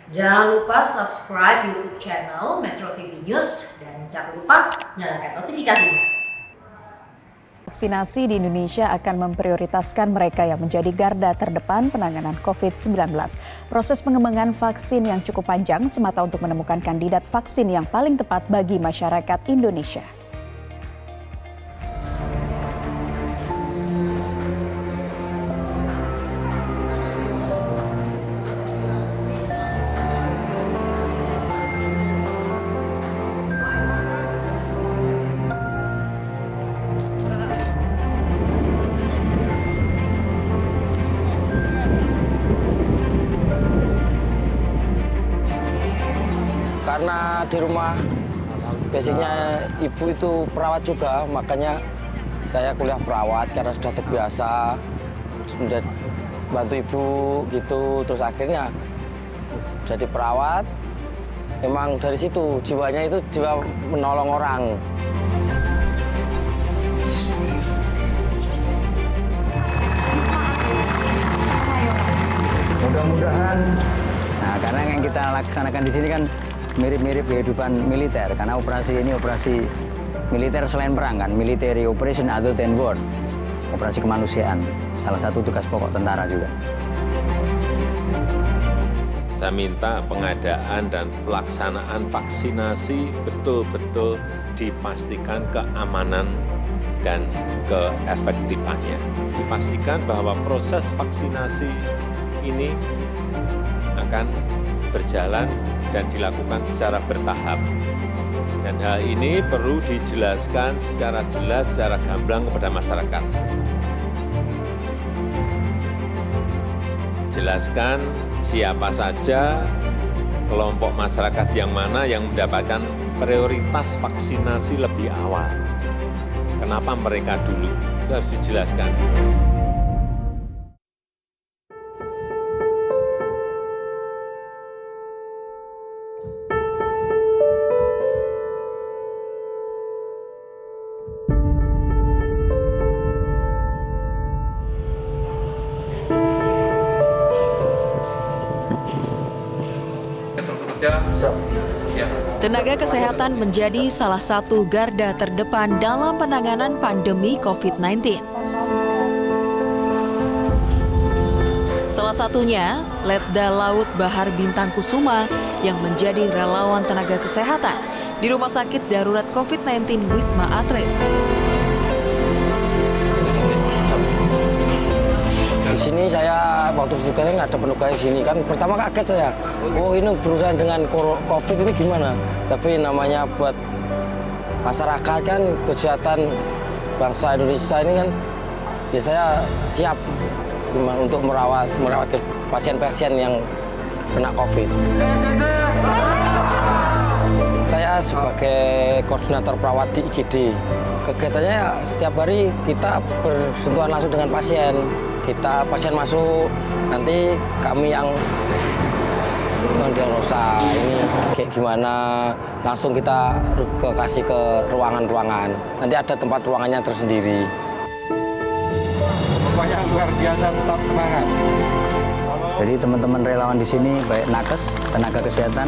Jangan lupa subscribe YouTube channel Metro TV News dan jangan lupa nyalakan notifikasinya. Vaksinasi di Indonesia akan memprioritaskan mereka yang menjadi garda terdepan penanganan COVID-19. Proses pengembangan vaksin yang cukup panjang semata untuk menemukan kandidat vaksin yang paling tepat bagi masyarakat Indonesia. Karena di rumah basicnya ibu itu perawat juga, makanya saya kuliah perawat karena sudah terbiasa bantu ibu gitu. Terus akhirnya jadi perawat. Emang dari situ jiwanya itu jiwa menolong orang. Mudah-mudahan, nah karena yang kita laksanakan di sini kan mirip-mirip kehidupan militer, karena operasi ini operasi militer selain perang kan, military operation other than war, operasi kemanusiaan, salah satu tugas pokok tentara juga. Saya minta pengadaan dan pelaksanaan vaksinasi betul-betul dipastikan keamanan dan keefektifannya. Dipastikan bahwa proses vaksinasi ini akan berjalan dan dilakukan secara bertahap. Dan hal ini perlu dijelaskan secara jelas, secara gamblang kepada masyarakat. Jelaskan siapa saja kelompok masyarakat yang mana yang mendapatkan prioritas vaksinasi lebih awal. Kenapa mereka dulu? Itu harus dijelaskan. Tenaga kesehatan menjadi salah satu garda terdepan dalam penanganan pandemi COVID-19. Salah satunya, Letda Laut Bahar Bintang Kusuma yang menjadi relawan tenaga kesehatan di Rumah Sakit Darurat COVID-19 Wisma Atlet. Di sini saya waktu kan ada penugas di sini kan pertama kaget saya. Oh ini berurusan dengan COVID ini gimana? Tapi namanya buat masyarakat kan kesehatan bangsa Indonesia ini kan ya saya siap untuk merawat pasien-pasien yang kena COVID. Saya sebagai koordinator perawat di IGD. Kegiatannya setiap hari kita bersentuhan langsung dengan pasien. Pasien masuk, nanti kami yang mendiagnosa ini kayak gimana, langsung kita kasih ke ruangan-ruangan. Nanti ada tempat ruangannya tersendiri. Pokoknya luar biasa, tetap semangat. Jadi teman-teman relawan di sini baik nakes, tenaga kesehatan,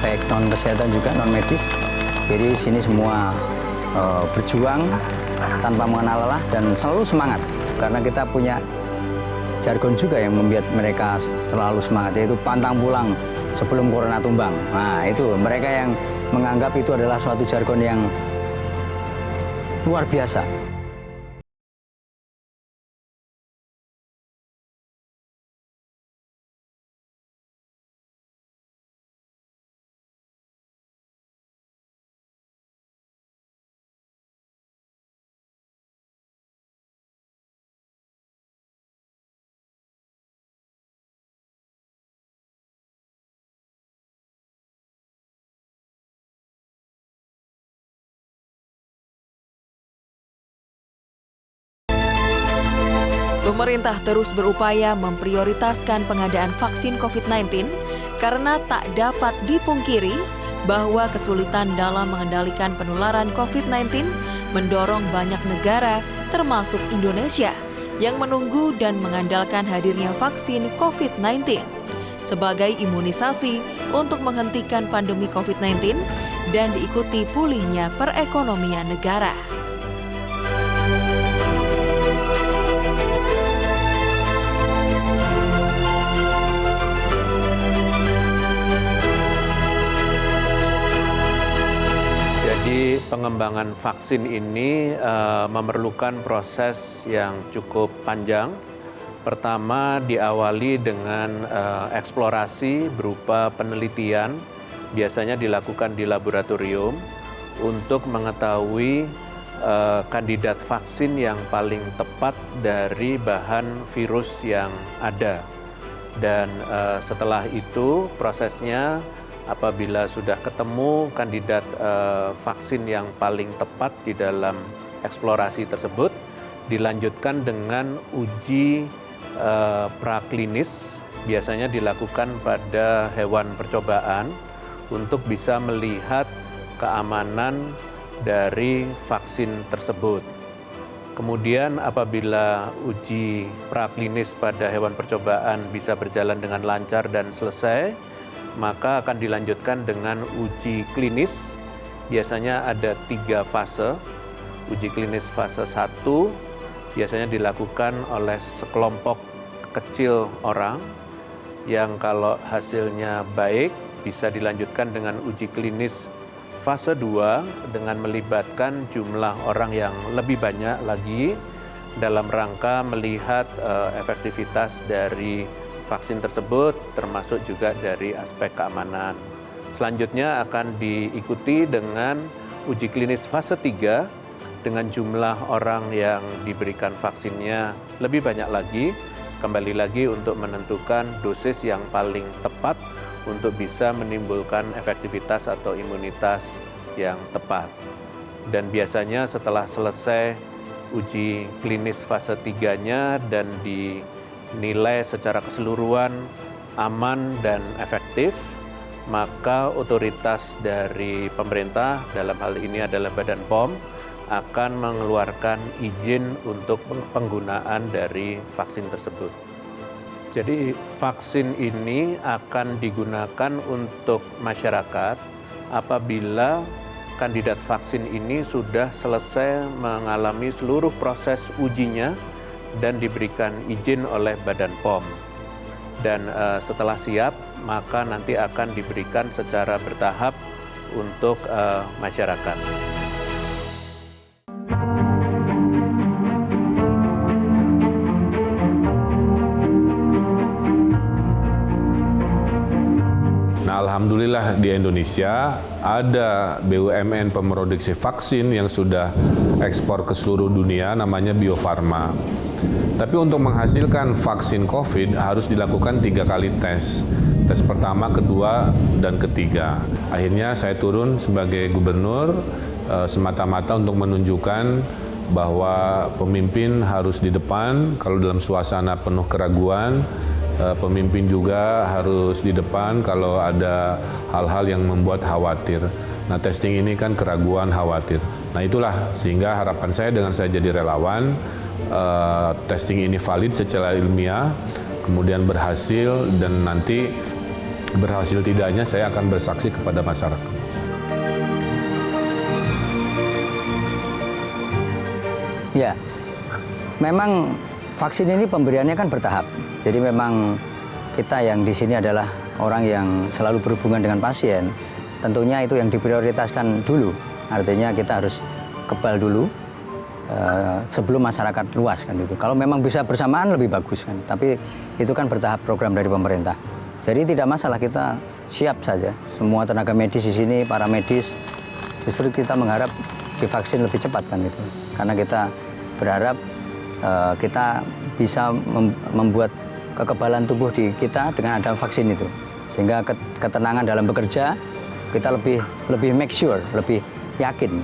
baik non kesehatan juga non medis. Jadi sini semua berjuang tanpa mengenal lelah dan selalu semangat. Karena kita punya jargon juga yang membuat mereka terlalu semangat, yaitu pantang pulang sebelum corona tumbang. Nah itu, mereka yang menganggap itu adalah suatu jargon yang luar biasa. Pemerintah terus berupaya memprioritaskan pengadaan vaksin COVID-19 karena tak dapat dipungkiri bahwa kesulitan dalam mengendalikan penularan COVID-19 mendorong banyak negara, termasuk Indonesia, yang menunggu dan mengandalkan hadirnya vaksin COVID-19. sebagai imunisasi untuk menghentikan pandemi COVID-19 dan diikuti pulihnya perekonomian negara. Jadi pengembangan vaksin ini memerlukan proses yang cukup panjang. Pertama diawali dengan eksplorasi berupa penelitian, biasanya dilakukan di laboratorium untuk mengetahui kandidat vaksin yang paling tepat dari bahan virus yang ada. Dan setelah itu prosesnya, apabila sudah ketemu kandidat vaksin yang paling tepat di dalam eksplorasi tersebut, dilanjutkan dengan uji praklinis, biasanya dilakukan pada hewan percobaan untuk bisa melihat keamanan dari vaksin tersebut. Kemudian apabila uji praklinis pada hewan percobaan bisa berjalan dengan lancar dan selesai, maka akan dilanjutkan dengan uji klinis. Biasanya ada 3 fase. Uji klinis fase 1 biasanya dilakukan oleh sekelompok kecil orang yang kalau hasilnya baik bisa dilanjutkan dengan uji klinis fase 2 dengan melibatkan jumlah orang yang lebih banyak lagi dalam rangka melihat efektivitas dari vaksin tersebut, termasuk juga dari aspek keamanan. Selanjutnya akan diikuti dengan uji klinis fase 3 dengan jumlah orang yang diberikan vaksinnya lebih banyak lagi, kembali lagi untuk menentukan dosis yang paling tepat untuk bisa menimbulkan efektivitas atau imunitas yang tepat. Dan biasanya setelah selesai uji klinis fase 3-nya dan dinilai secara keseluruhan aman dan efektif, maka otoritas dari pemerintah, dalam hal ini adalah Badan POM, akan mengeluarkan izin untuk penggunaan dari vaksin tersebut. Jadi vaksin ini akan digunakan untuk masyarakat apabila kandidat vaksin ini sudah selesai mengalami seluruh proses ujinya dan diberikan izin oleh Badan POM. Dan setelah siap, maka nanti akan diberikan secara bertahap untuk masyarakat. Nah, alhamdulillah di Indonesia ada BUMN pemproduksi vaksin yang sudah ekspor ke seluruh dunia, namanya Bio Farma. Tapi untuk menghasilkan vaksin COVID harus dilakukan 3 kali tes. Tes pertama, kedua, dan ketiga. Akhirnya saya turun sebagai gubernur semata-mata untuk menunjukkan bahwa pemimpin harus di depan. Kalau dalam suasana penuh keraguan, pemimpin juga harus di depan kalau ada hal-hal yang membuat khawatir. Nah, testing ini kan keraguan, khawatir. Nah, itulah sehingga harapan saya dengan saya jadi relawan, testing ini valid secara ilmiah, kemudian berhasil, dan nanti berhasil tidaknya saya akan bersaksi kepada masyarakat. Ya, memang vaksin ini pemberiannya kan bertahap. Jadi memang kita yang di sini adalah orang yang selalu berhubungan dengan pasien. Tentunya itu yang diprioritaskan dulu. Artinya kita harus kebal dulu sebelum masyarakat luas kan itu. Kalau memang bisa bersamaan lebih bagus kan. Tapi itu kan bertahap program dari pemerintah. Jadi tidak masalah, kita siap saja. Semua tenaga medis di sini, para medis, justru kita mengharap divaksin lebih cepat kan itu. Karena kita berharap kita bisa membuat kekebalan tubuh di kita dengan ada vaksin itu, sehingga ketenangan dalam bekerja kita lebih make sure, lebih yakin.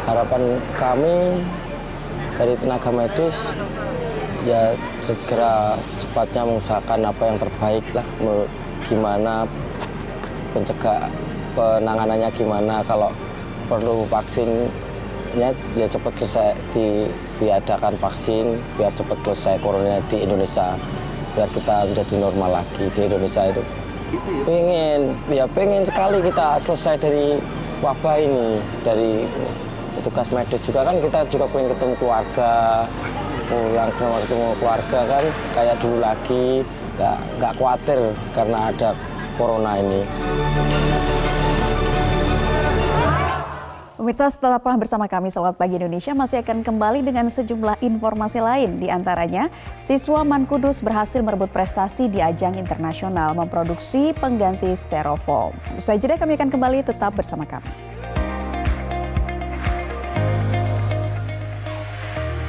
Harapan kami dari tenaga medis ya segera cepatnya mengusahakan apa yang terbaik lah, gimana penanganannya gimana, kalau perlu vaksinnya ya cepat diadakan vaksin biar cepat selesai corona di Indonesia, biar kita menjadi normal lagi di Indonesia itu. Pengen sekali kita selesai dari wabah ini. Dari tugas medis juga kan kita juga pengen ketemu keluarga, pulang ketemu keluarga kan kayak dulu lagi, nggak khawatir karena ada corona ini. Pemirsa, tetaplah bersama kami. Selamat Pagi Indonesia masih akan kembali dengan sejumlah informasi lain. Di antaranya, siswa Man Kudus berhasil merebut prestasi di ajang internasional memproduksi pengganti styrofoam. Usai jeda kami akan kembali, tetap bersama kami.